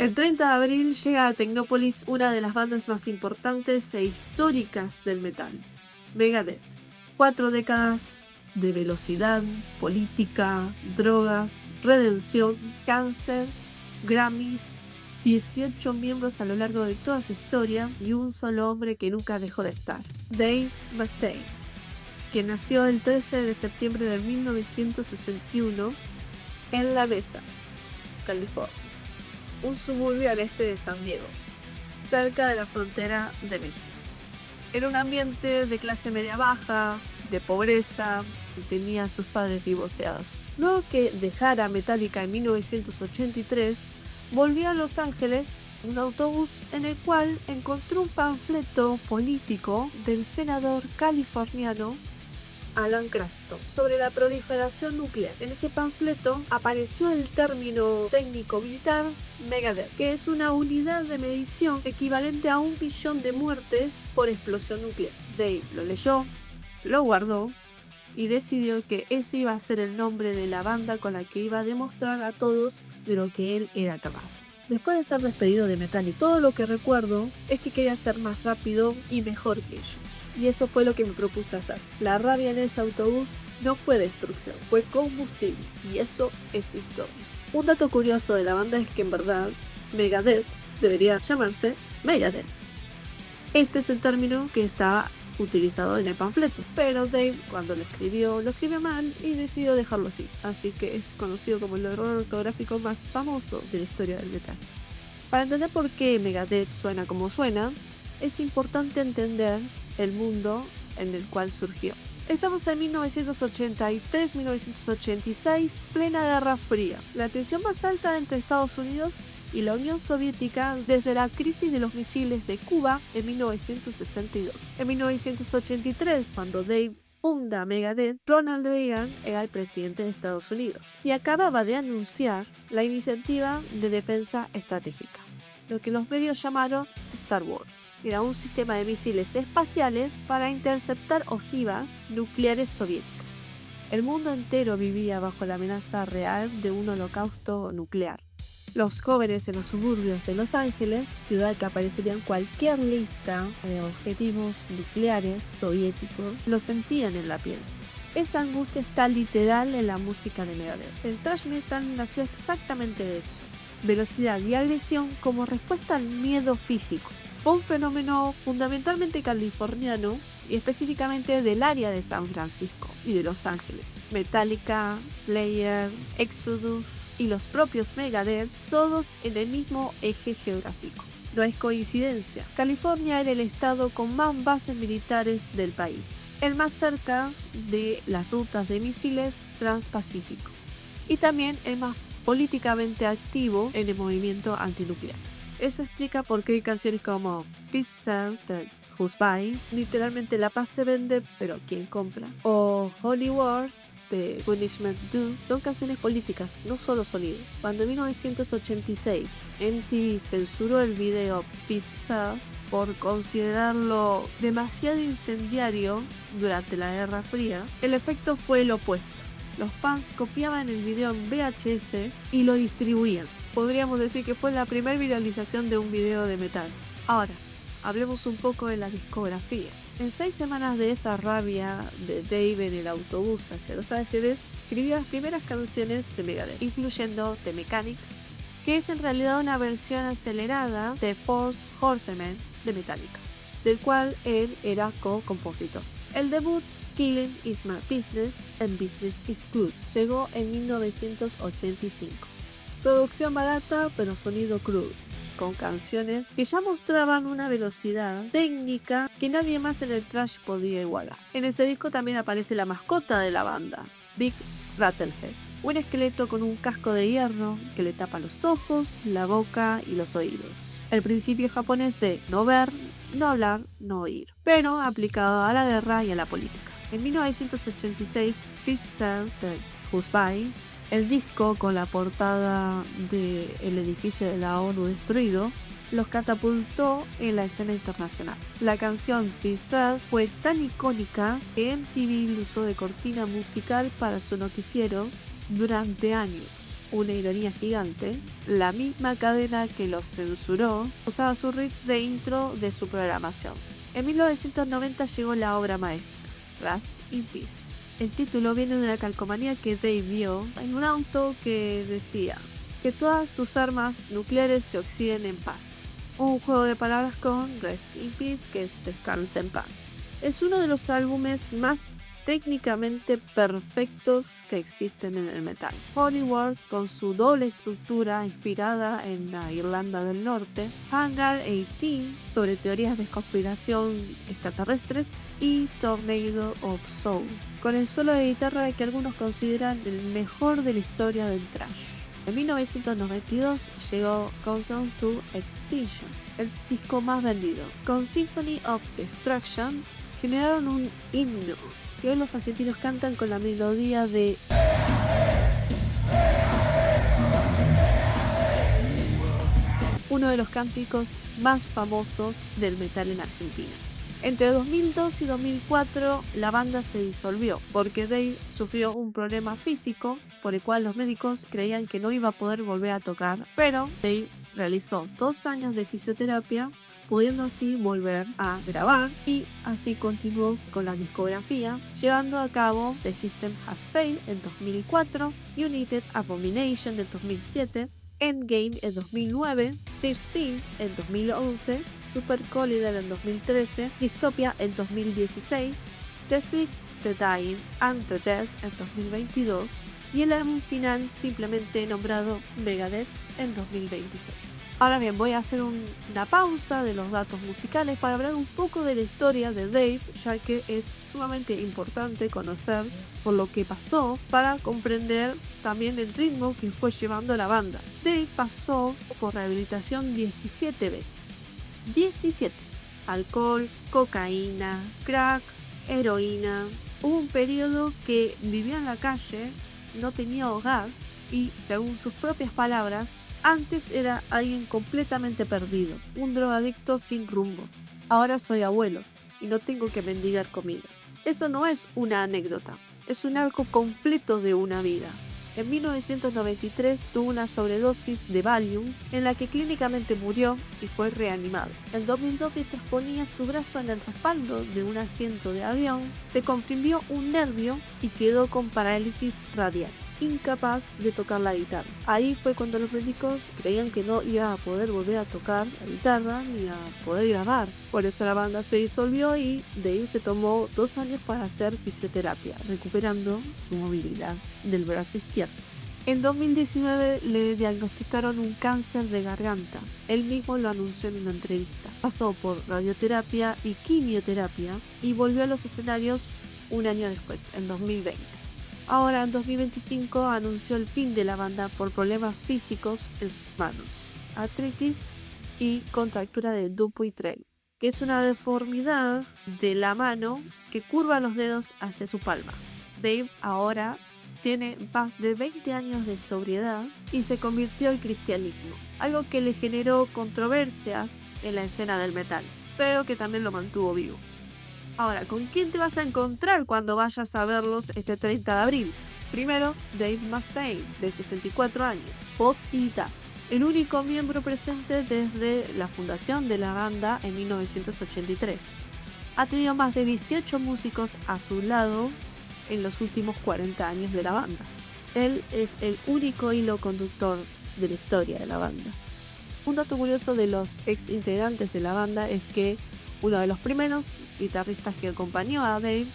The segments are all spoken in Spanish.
El 30 de abril llega a Tecnópolis una de las bandas más importantes e históricas del metal, Megadeth. 4 décadas de velocidad, política, drogas, redención, cáncer, Grammys, 18 miembros a lo largo de toda su historia y un solo hombre que nunca dejó de estar, Dave Mustaine, que nació el 13 de septiembre de 1961 en La Mesa, California, un suburbio al este de San Diego, cerca de la frontera de México. Era un ambiente de clase media baja, de pobreza, y tenía a sus padres divorciados. Luego que dejara Metallica en 1983, volvió a Los Ángeles en un autobús en el cual encontró un panfleto político del senador californiano Alan Cranston sobre la proliferación nuclear. En ese panfleto apareció el término técnico militar Megadeth, que es una unidad de medición equivalente a 1 billón de muertes por explosión nuclear. Dave lo leyó, lo guardó y decidió que ese iba a ser el nombre de la banda con la que iba a demostrar a todos de lo que él era capaz. Después de ser despedido de Metallica, todo lo que recuerdo es que quería ser más rápido y mejor que ellos. Y eso fue lo que me propuse hacer. La rabia en ese autobús no fue destrucción, fue combustible. Y eso es historia. Un dato curioso de la banda es que en verdad Megadeth debería llamarse Megadeth. Este es el término que estaba utilizado en el panfleto, pero Dave cuando lo escribió mal y decidió dejarlo así. Así que es conocido como el error ortográfico más famoso de la historia del metal. Para entender por qué Megadeth suena como suena, es importante entender el mundo en el cual surgió. Estamos en 1983-1986, plena Guerra Fría. La tensión más alta entre Estados Unidos y la Unión Soviética desde la crisis de los misiles de Cuba en 1962. En 1983, cuando Dave funda Megadeth, Ronald Reagan era el presidente de Estados Unidos y acababa de anunciar la iniciativa de defensa estratégica, lo que los medios llamaron Star Wars. Era un sistema de misiles espaciales para interceptar ojivas nucleares soviéticas. El mundo entero vivía bajo la amenaza real de un holocausto nuclear. Los jóvenes en los suburbios de Los Ángeles, ciudad que aparecería en cualquier lista de objetivos nucleares soviéticos, lo sentían en la piel. Esa angustia está literal en la música de Megadeth. El thrash metal nació exactamente de eso: velocidad y agresión como respuesta al miedo físico. Fue un fenómeno fundamentalmente californiano y específicamente del área de San Francisco y de Los Ángeles. Metallica, Slayer, Exodus y los propios Megadeth, todos en el mismo eje geográfico. No es coincidencia. California era el estado con más bases militares del país, el más cerca de las rutas de misiles transpacíficos y también el más políticamente activo en el movimiento antinuclear. Eso explica por qué hay canciones como Peace Sells, Who's Buying, literalmente la paz se vende, pero ¿quién compra? O Holy Wars de Punishment Do, son canciones políticas, no solo sonido. Cuando en 1986 MTV censuró el video Peace Sells por considerarlo demasiado incendiario durante la Guerra Fría, el efecto fue el opuesto. Los fans copiaban el video en VHS y lo distribuían. Podríamos decir que fue la primera viralización de un video de metal. Ahora, hablemos un poco de la discografía. En 6 semanas de esa rabia de Dave en el autobús hacia Los Ángeles, escribió las primeras canciones de Megadeth, incluyendo The Mechanics, que es en realidad una versión acelerada de Four Horsemen de Metallica, del cual él era co-compositor. El debut Killing Is My Business and Business Is Good llegó en 1985. Producción barata pero sonido crudo, con canciones que ya mostraban una velocidad técnica que nadie más en el thrash podía igualar. En ese disco también aparece la mascota de la banda, Big Rattlehead, un esqueleto con un casco de hierro que le tapa los ojos, la boca y los oídos. El principio japonés de no ver, no hablar, no oír, pero aplicado a la guerra y a la política. En 1986, Peace Sells, Who's Buying, el disco con la portada del edificio de la ONU destruido, los catapultó en la escena internacional. La canción Peace Sells fue tan icónica que MTV lo usó de cortina musical para su noticiero durante años. una ironía gigante, la misma cadena que los censuró usaba su riff de intro de su programación. En 1990 llegó la obra maestra, Rust in Peace. El título viene de una calcomanía que Dave vio en un auto que decía: que todas tus armas nucleares se oxiden en paz. Un juego de palabras con Rest in Peace, que es Descansa en paz. Es uno de los álbumes más técnicamente perfectos que existen en el metal. Holy Wars, con su doble estructura inspirada en la Irlanda del Norte, Hangar 18 sobre teorías de conspiración extraterrestres y Tornado of Soul, con el solo de guitarra que algunos consideran el mejor de la historia del thrash. En 1992 llegó Countdown to Extinction, el disco más vendido. Con Symphony of Destruction generaron un himno que hoy los argentinos cantan con la melodía de uno de los cánticos más famosos del metal en Argentina. Entre 2002 y 2004 la banda se disolvió porque Dave sufrió un problema físico por el cual los médicos creían que no iba a poder volver a tocar, pero Dave realizó 2 años de fisioterapia, pudiendo así volver a grabar, y así continuó con la discografía, llevando a cabo The System Has Failed en 2004, United Abomination en 2007, Endgame en 2009, 13 en 2011, Super Collider en 2013, Dystopia en 2016, The Sick, The Dying and The Death en 2022 y el álbum final simplemente nombrado Megadeth en 2026. Ahora bien, voy a hacer una pausa de los datos musicales para hablar un poco de la historia de Dave, ya que es sumamente importante conocer por lo que pasó para comprender también el ritmo que fue llevando la banda. Dave pasó por rehabilitación 17 veces. 17. Alcohol, cocaína, crack, heroína. Hubo un periodo que vivió en la calle, no tenía hogar y, según sus propias palabras, antes era alguien completamente perdido, un drogadicto sin rumbo. Ahora soy abuelo y no tengo que mendigar comida. Eso no es una anécdota, es un arco completo de una vida. En 1993 tuvo una sobredosis de Valium en la que clínicamente murió y fue reanimado. En 2002, mientras ponía su brazo en el respaldo de un asiento de avión, se comprimió un nervio y quedó con parálisis radial, incapaz de tocar la guitarra. Ahí fue cuando los médicos creían que no iba a poder volver a tocar la guitarra ni a poder grabar. Por eso la banda se disolvió y de ahí se tomó 2 años para hacer fisioterapia, recuperando su movilidad del brazo izquierdo. En 2019 le diagnosticaron un cáncer de garganta. Él mismo lo anunció en una entrevista. Pasó por radioterapia y quimioterapia y volvió a los escenarios un año después, en 2020. Ahora, en 2025, anunció el fin de la banda por problemas físicos en sus manos, artritis y contractura del Dupuytren, que es una deformidad de la mano que curva los dedos hacia su palma. Dave ahora tiene más de 20 años de sobriedad y se convirtió al cristianismo, algo que le generó controversias en la escena del metal, pero que también lo mantuvo vivo. Ahora, ¿con quién te vas a encontrar cuando vayas a verlos este 30 de abril? Primero, Dave Mustaine, de 64 años, voz y guitarra. El único miembro presente desde la fundación de la banda en 1983. Ha tenido más de 18 músicos a su lado en los últimos 40 años de la banda. Él es el único hilo conductor de la historia de la banda. Un dato curioso de los ex integrantes de la banda es que uno de los primeros guitarristas que acompañó a Dave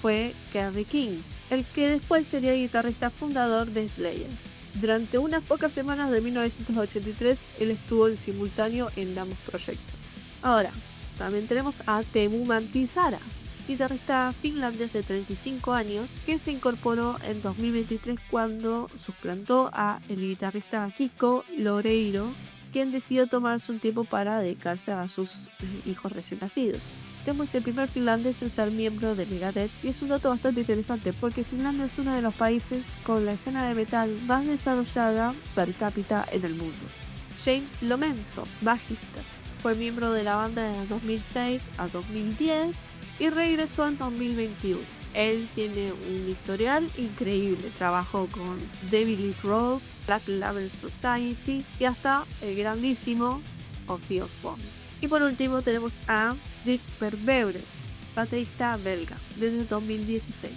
fue Kerry King, el que después sería el guitarrista fundador de Slayer. Durante unas pocas semanas de 1983, él estuvo en simultáneo en ambos proyectos. Ahora, también tenemos a Teemu Mantisara, guitarrista finlandés de 35 años, que se incorporó en 2023 cuando suplantó a el guitarrista Kiko Loureiro, quien decidió tomarse un tiempo para dedicarse a sus hijos recién nacidos. Teemu es el primer finlandés en ser miembro de Megadeth y es un dato bastante interesante porque Finlandia es uno de los países con la escena de metal más desarrollada per cápita en el mundo. James Lomenzo, bajista, fue miembro de la banda de 2006 a 2010 y regresó en 2021. Él tiene un historial increíble, trabajó con David Lee Roth, Black Label Society y hasta el grandísimo Ozzy Osbourne. Y por último tenemos a Dirk Verbeuren, baterista belga, desde 2016.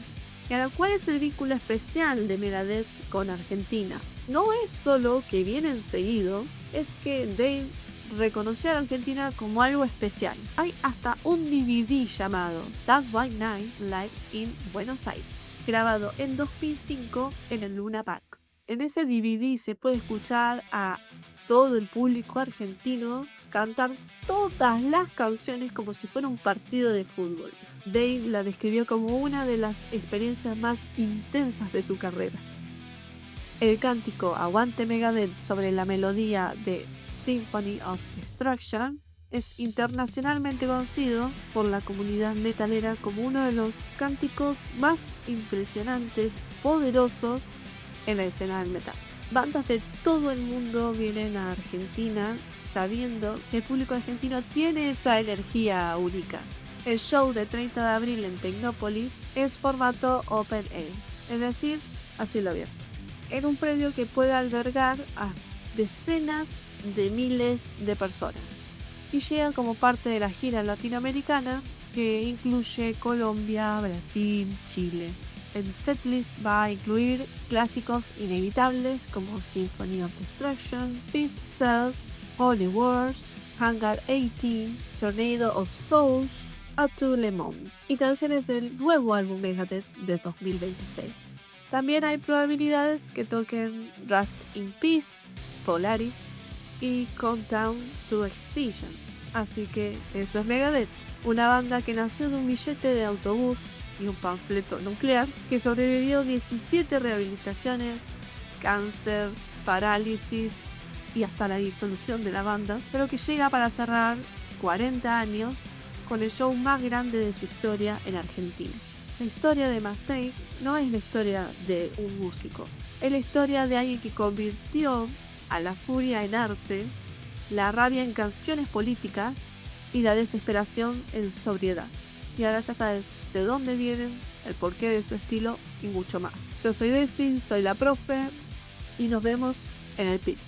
Y ahora, ¿cuál es el vínculo especial de Megadeth con Argentina? No es solo que vienen seguido, es que Dave reconoció a Argentina como algo especial. Hay hasta un DVD llamado That White Night Live in Buenos Aires, grabado en 2005 en el Luna Park. En ese DVD se puede escuchar a todo el público argentino cantar todas las canciones como si fuera un partido de fútbol. Dave la describió como una de las experiencias más intensas de su carrera. El cántico Aguante Megadeth sobre la melodía de Symphony of Destruction es internacionalmente conocido por la comunidad metalera como uno de los cánticos más impresionantes, poderosos en la escena del metal. Bandas de todo el mundo vienen a Argentina sabiendo que el público argentino tiene esa energía única. El show de 30 de abril en Tecnópolis es formato Open Air, es decir, a cielo abierto, en un predio que puede albergar a decenas de miles de personas, y llega como parte de la gira latinoamericana que incluye Colombia, Brasil, Chile. El setlist va a incluir clásicos inevitables como Symphony of Destruction, Peace Sells, Holy Wars, Hangar 18, Tornado of Souls, A Tout Le Monde y canciones del nuevo álbum Megadeth de 2026. También hay probabilidades que toquen Rust in Peace, Polaris y Countdown to Extinction. Así que eso es Megadeth, una banda que nació de un billete de autobús y un panfleto nuclear, que sobrevivió 17 rehabilitaciones, cáncer, parálisis y hasta la disolución de la banda, pero que llega para cerrar 40 años con el show más grande de su historia en Argentina. La historia de Mustaine no es la historia de un músico, es la historia de alguien que convirtió a la furia en arte, la rabia en canciones políticas y la desesperación en sobriedad. Y ahora ya sabes de dónde vienen, el porqué de su estilo y mucho más. Yo soy Desi, soy la profe y nos vemos en el pit.